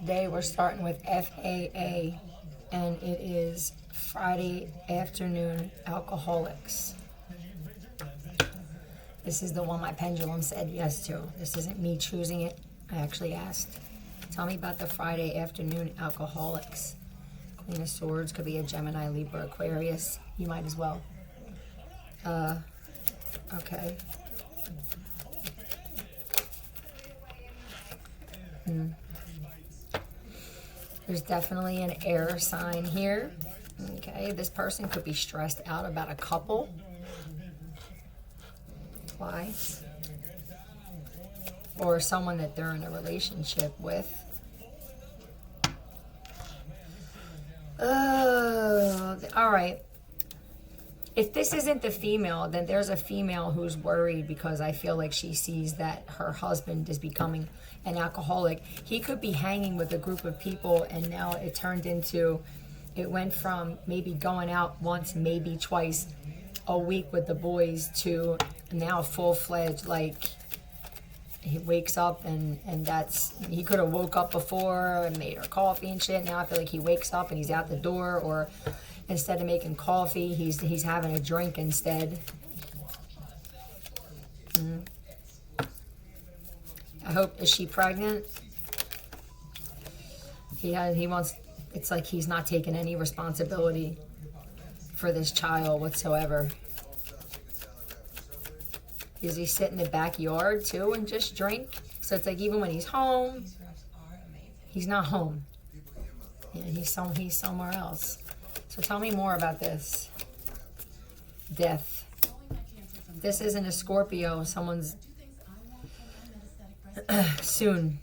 Today we're starting with FAA, and it is Friday afternoon alcoholics. This is the one my pendulum said yes to. This isn't me choosing it. I actually asked. Tell me about the Friday afternoon alcoholics. Queen of Swords could be a Gemini, Libra, Aquarius. You might as well. Okay. There's definitely an air sign here. Okay, this person could be stressed out about a couple. Why? Or someone that they're in a relationship with. All right. If this isn't the female, then there's a female who's worried because I feel like she sees that her husband is becoming an alcoholic. He could be hanging with a group of people, and now it went from maybe going out once, maybe twice a week with the boys to now full-fledged, like he wakes up and he could have woke up before and made her coffee and shit. Now I feel like he wakes up and he's out the door, or instead of making coffee, he's having a drink instead. I hope, is she pregnant? He wants, it's like he's not taking any responsibility for this child whatsoever. Does he sit in the backyard too and just drink? So it's like even when he's home, he's not home. Yeah, he's somewhere else. So tell me more about this. Death. This isn't a Scorpio. Someone's soon.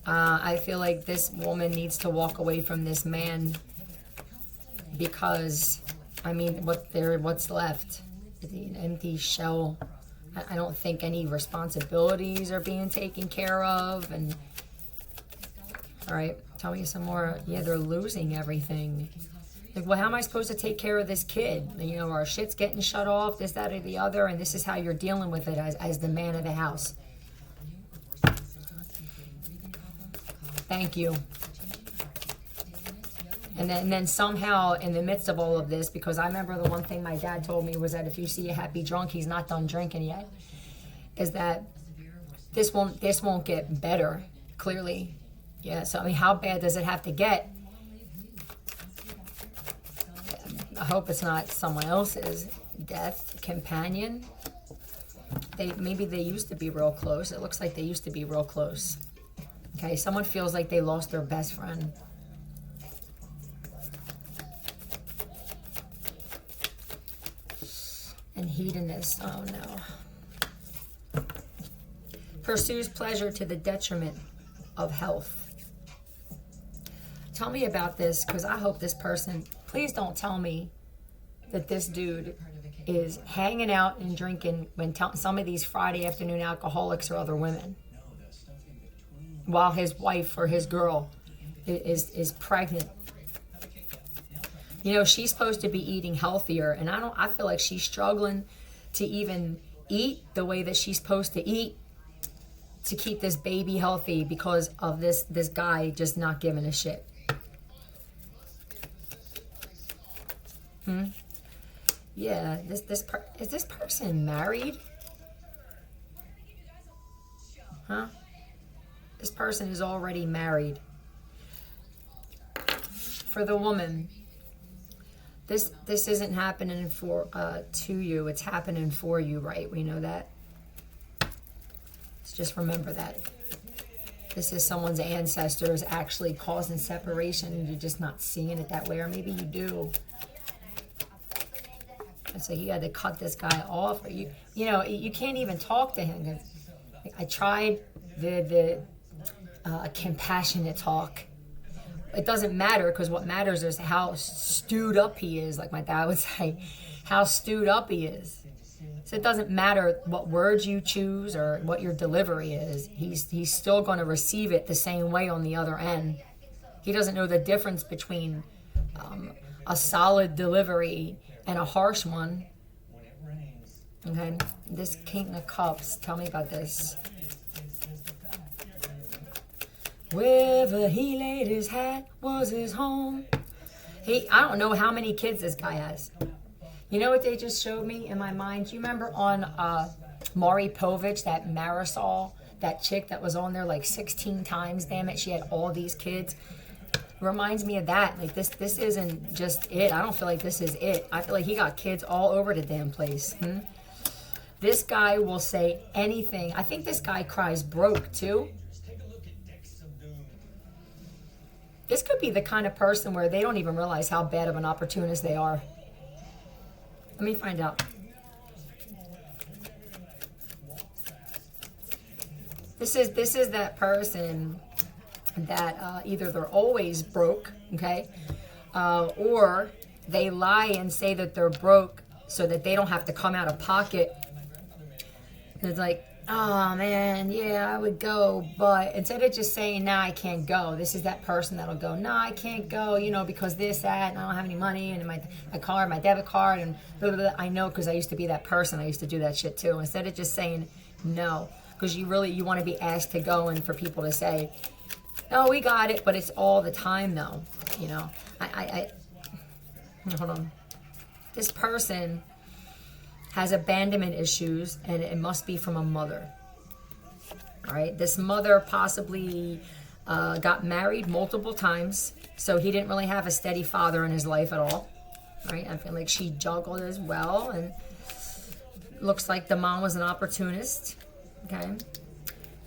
I feel like this woman needs to walk away from this man because, I mean, what's left? An empty shell. I don't think any responsibilities are being taken care of. And all right, tell me some more. Yeah, they're losing everything. Like, well, how am I supposed to take care of this kid? You know, our shit's getting shut off, this, that, or the other, and this is how you're dealing with it as the man of the house. Thank you. And then somehow in the midst of all of this, because I remember the one thing my dad told me was that if you see a happy drunk, he's not done drinking yet, is that this won't get better, clearly. Yeah, so I mean, how bad does it have to get? I hope it's not someone else's death companion. Maybe they used to be real close. It looks like they used to be real close. Okay, someone feels like they lost their best friend. And hedonist, oh no. Pursues pleasure to the detriment of health. Tell me about this, because I hope this person, please don't tell me that this dude is hanging out and drinking when some of these Friday afternoon alcoholics are other women, while his wife or his girl is pregnant. You know, she's supposed to be eating healthier, and I feel like she's struggling to even eat the way that she's supposed to eat to keep this baby healthy because of this guy just not giving a shit. Yeah, is this person married? Huh? This person is already married. For the woman, this isn't happening to you. It's happening for you, right? We know that. Let's just remember that. This is someone's ancestors actually causing separation, and you're just not seeing it that way, or maybe you do. And so you had to cut this guy off, or you can't even talk to him. I tried the compassionate talk. It doesn't matter, because what matters is how stewed up he is, like my dad would say, how stewed up he is. So it doesn't matter what words you choose or what your delivery is. He's still going to receive it the same way on the other end. He doesn't know the difference between a solid delivery and a harsh one. Okay, this King of Cups, tell me about this. Wherever he laid his hat was his home. I don't know how many kids this guy has. You know what they just showed me in my mind? You remember on Maury Povich, that Marisol, that chick that was on there like 16 times, damn it, she had all these kids. Reminds me of that. Like this isn't just it. I don't feel like this is it. I feel like he got kids all over the damn place. This guy will say anything. I think this guy cries broke too. This could be the kind of person where they don't even realize how bad of an opportunist they are. Let me find out. This is that person that either they're always broke, okay, or they lie and say that they're broke so that they don't have to come out of pocket. And it's like, oh man, yeah, I would go, but instead of just saying, nah, I can't go, this is that person that'll go, nah, I can't go, you know, because this, that, and I don't have any money, and my card, my debit card, and blah, blah, blah. I know, because I used to be that person. I used to do that shit too. Instead of just saying no, because you want to be asked to go, and for people to say, no, we got it, but it's all the time though, you know. Hold on. This person has abandonment issues, and it must be from a mother. All right, this mother possibly got married multiple times, so he didn't really have a steady father in his life at all. Right, I feel like she juggled as well, and looks like the mom was an opportunist. Okay,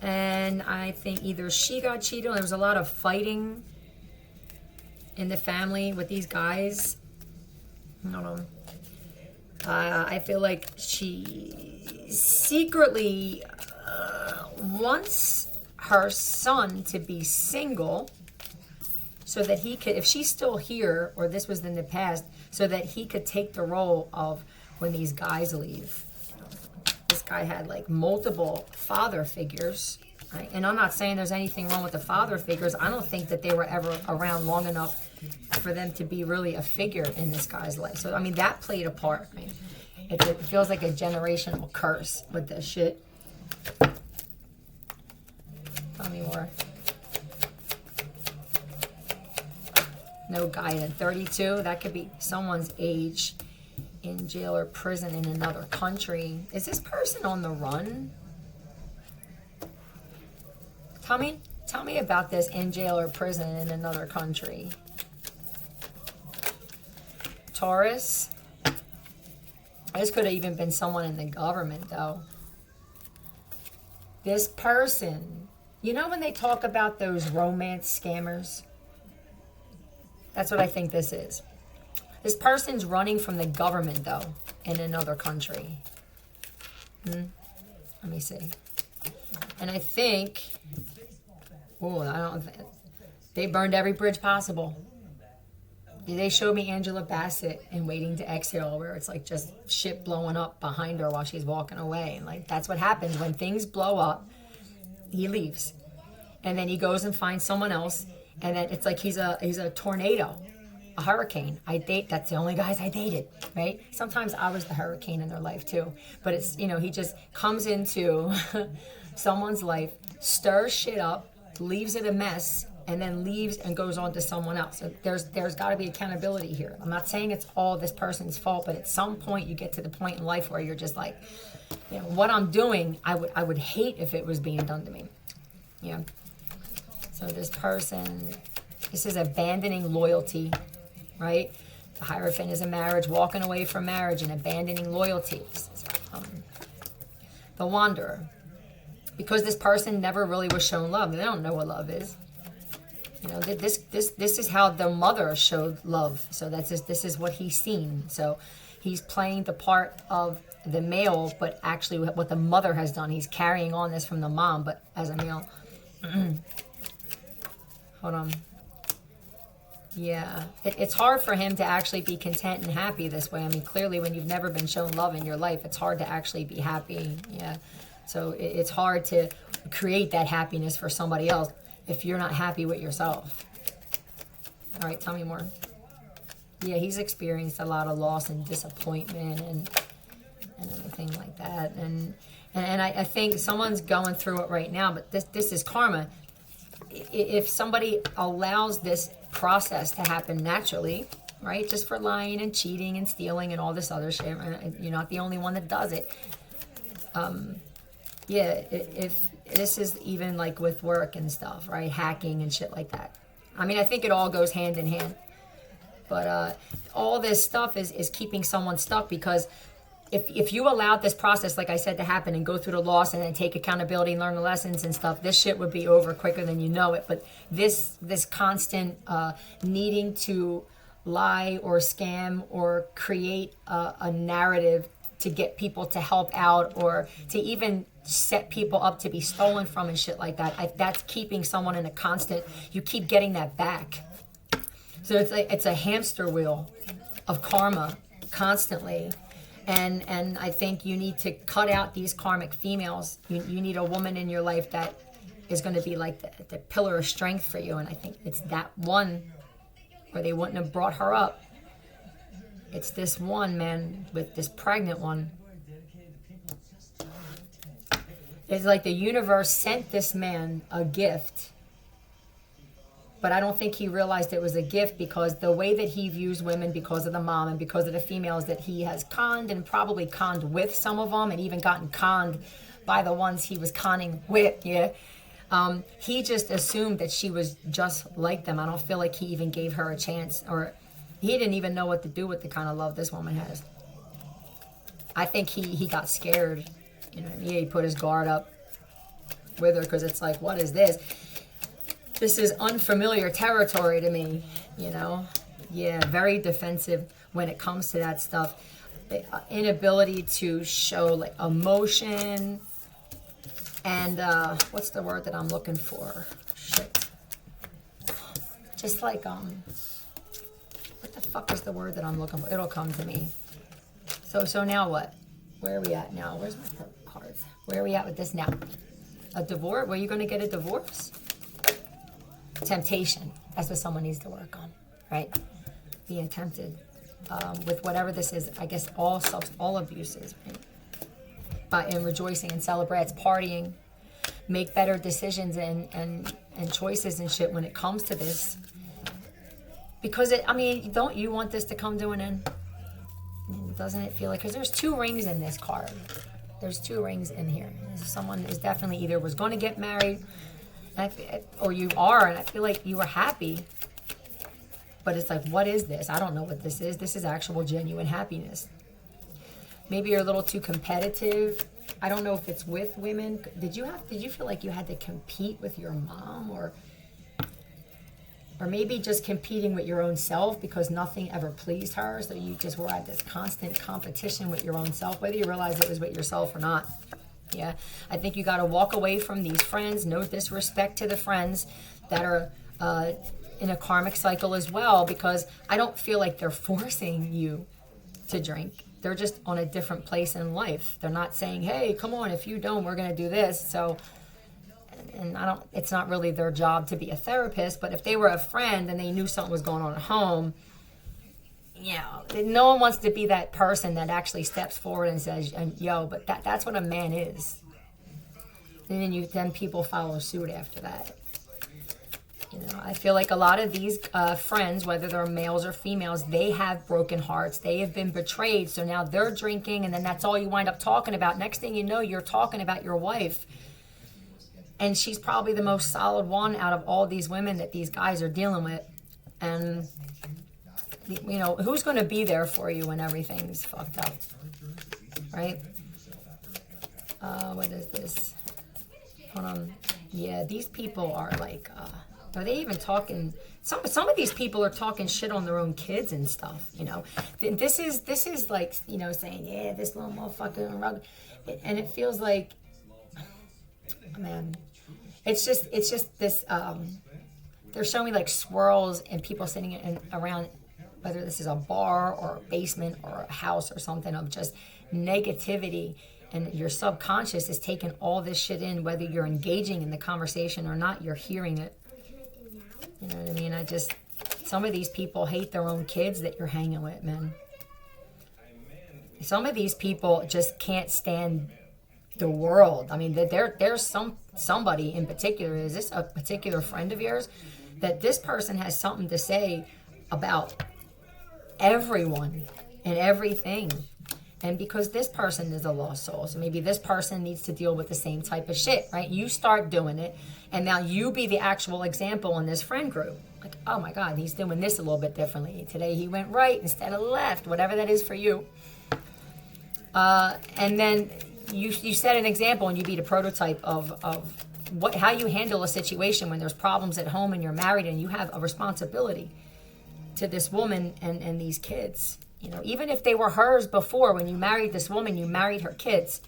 and I think either she got cheated, or there was a lot of fighting in the family with these guys. Hold on. I feel like she secretly wants her son to be single so that he could, if she's still here, or this was in the past, so that he could take the role of when these guys leave. This guy had like multiple father figures, right? And I'm not saying there's anything wrong with the father figures. I don't think that they were ever around long enough for them to be really a figure in this guy's life. So, I mean, that played a part. I mean, it feels like a generational curse with this shit. Tell me more. No guidance. 32, that could be someone's age in jail or prison in another country. Is this person on the run? Tell me about this in jail or prison in another country. Taurus. This could have even been someone in the government, though. This person, you know when they talk about those romance scammers? That's what I think this is. This person's running from the government, though, in another country. Let me see. And I think, they burned every bridge possible. They showed me Angela Bassett in Waiting to Exhale, where it's like just shit blowing up behind her while she's walking away. And like, that's what happens when things blow up. He leaves, and then he goes and finds someone else, and then it's like he's a tornado, a hurricane. That's the only guys I dated, right? Sometimes I was the hurricane in their life too, but it's, you know, he just comes into someone's life, stirs shit up, leaves it a mess, and then leaves and goes on to someone else. So there's got to be accountability here. I'm not saying it's all this person's fault, but at some point you get to the point in life where you're just like, you know, what I'm doing, I would hate if it was being done to me. Yeah. So this person, this is abandoning loyalty, right? The Hierophant is a marriage, walking away from marriage and abandoning loyalty. The Wanderer, because this person never really was shown love. They don't know what love is. You know, this is how the mother showed love. So this is what he's seen. So he's playing the part of the male, but actually what the mother has done. He's carrying on this from the mom, but as a male. Hold on. Yeah, it's hard for him to actually be content and happy this way. I mean, clearly when you've never been shown love in your life, it's hard to actually be happy. Yeah, so it's hard to create that happiness for somebody else if you're not happy with yourself. All right, tell me more. Yeah, he's experienced a lot of loss and disappointment and everything like that. And I think someone's going through it right now, but this is karma. if somebody allows this process to happen naturally, right? Just for lying and cheating and stealing and all this other shit. You're not the only one that does it. Yeah, if this is even like with work and stuff, right? Hacking and shit like that. I mean, I think it all goes hand in hand. But all this stuff is keeping someone stuck, because if you allowed this process, like I said, to happen and go through the loss and then take accountability and learn the lessons and stuff, this shit would be over quicker than you know it. But this constant needing to lie or scam or create a narrative to get people to help out, or to even set people up to be stolen from and shit like that, that's keeping someone in a constant, you keep getting that back. So it's a hamster wheel of karma constantly. And I think you need to cut out these karmic females. You need a woman in your life that is going to be like the pillar of strength for you. And I think it's that one, or they wouldn't have brought her up. It's this one, man, with this pregnant one. It's like the universe sent this man a gift. But I don't think he realized it was a gift, because the way that he views women, because of the mom and because of the females that he has conned, and probably conned with some of them, and even gotten conned by the ones he was conning with, yeah. He just assumed that she was just like them. I don't feel like he even gave her a chance, or he didn't even know what to do with the kind of love this woman has. I think he got scared. You know, he put his guard up with her, because it's like, what is this? This is unfamiliar territory to me, you know? Yeah, very defensive when it comes to that stuff. The inability to show like emotion and what's the word that I'm looking for? Shit. Just like what the fuck is the word that I'm looking for? It'll come to me. So now what? Where are we at now? Where's my cards? Where are we at with this now? A divorce? Were you going to get a divorce? Temptation. That's what someone needs to work on, right? Being tempted with whatever this is. I guess all abuses, right? But in rejoicing and celebrates, partying, make better decisions and choices and shit when it comes to this. Because don't you want this to come to an end? Doesn't it feel like? Because there's 2 rings in this card. There's 2 rings in here. Someone is definitely either was going to get married, or you are, and I feel like you were happy. But it's like, what is this? I don't know what this is. This is actual genuine happiness. Maybe you're a little too competitive. I don't know if it's with women. Did you feel like you had to compete with your mom, or maybe just competing with your own self because nothing ever pleased her, so you just were at this constant competition with your own self, whether you realize it was with yourself or not. Yeah, I think you got to walk away from these friends. No disrespect to the friends that are in a karmic cycle as well, because I don't feel like they're forcing you to drink. They're just on a different place in life. They're not saying, hey, come on, if you don't, we're going to do this. So, and it's not really their job to be a therapist, but if they were a friend and they knew something was going on at home, no one wants to be that person that actually steps forward and says, yo, but that's what a man is. And then people follow suit after that. I feel like a lot of these friends, whether they're males or females, they have broken hearts. They have been betrayed. So now they're drinking, and then that's all you wind up talking about. Next thing you know, you're talking about your wife. And she's probably the most solid one out of all these women that these guys are dealing with. And, who's going to be there for you when everything's fucked up? Right? What is this? Hold on. Yeah, these people are like... are they even talking? Some of these people are talking shit on their own kids and stuff. This is like saying, yeah, this little motherfucker, and it feels like, man, it's just this. They're showing me like swirls and people sitting around, whether this is a bar or a basement or a house or something, of just negativity. And your subconscious is taking all this shit in, whether you're engaging in the conversation or not. You're hearing it. You know what I mean? Some of these people hate their own kids that you're hanging with, man. Some of these people just can't stand the world. I mean, there's somebody in particular. Is this a particular friend of yours? That this person has something to say about everyone and everything. And because this person is a lost soul, so maybe this person needs to deal with the same type of shit, right? You start doing it, and now you be the actual example in this friend group. Like, oh my God, he's doing this a little bit differently. Today he went right instead of left, whatever that is for you. And then you set an example, and you be the prototype of how you handle a situation when there's problems at home and you're married and you have a responsibility to this woman and these kids. You know, even if they were hers before, when you married this woman, you married her kids.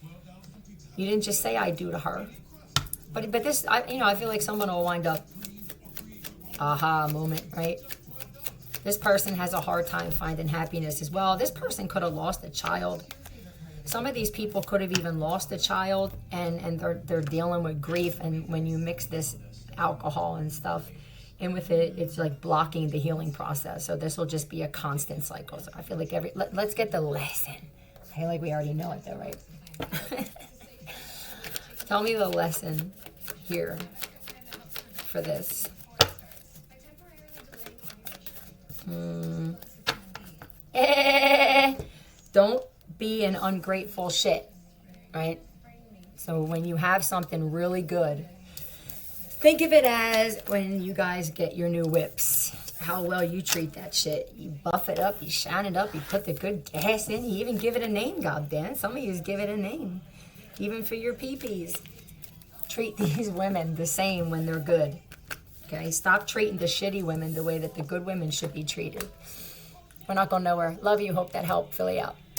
You didn't just say I do to her. But this, I feel like someone will wind up, aha moment, right? This person has a hard time finding happiness as well. This person could have lost a child. Some of these people could have even lost a child, and they're dealing with grief. And when you mix this alcohol and stuff in with it, it's like blocking the healing process. So this will just be a constant cycle. So I feel like let's get the lesson. I feel like we already know it though, right? Tell me the lesson here for this. Don't be an ungrateful shit, right? So when you have something really good, think of it as when you guys get your new whips, how well you treat that shit. You buff it up, you shine it up, you put the good gas in, you even give it a name, goddamn. Some of you give it a name, even for your peepees. Treat these women the same when they're good, okay? Stop treating the shitty women the way that the good women should be treated. We're not going nowhere. Love you. Hope that helped. Philly out.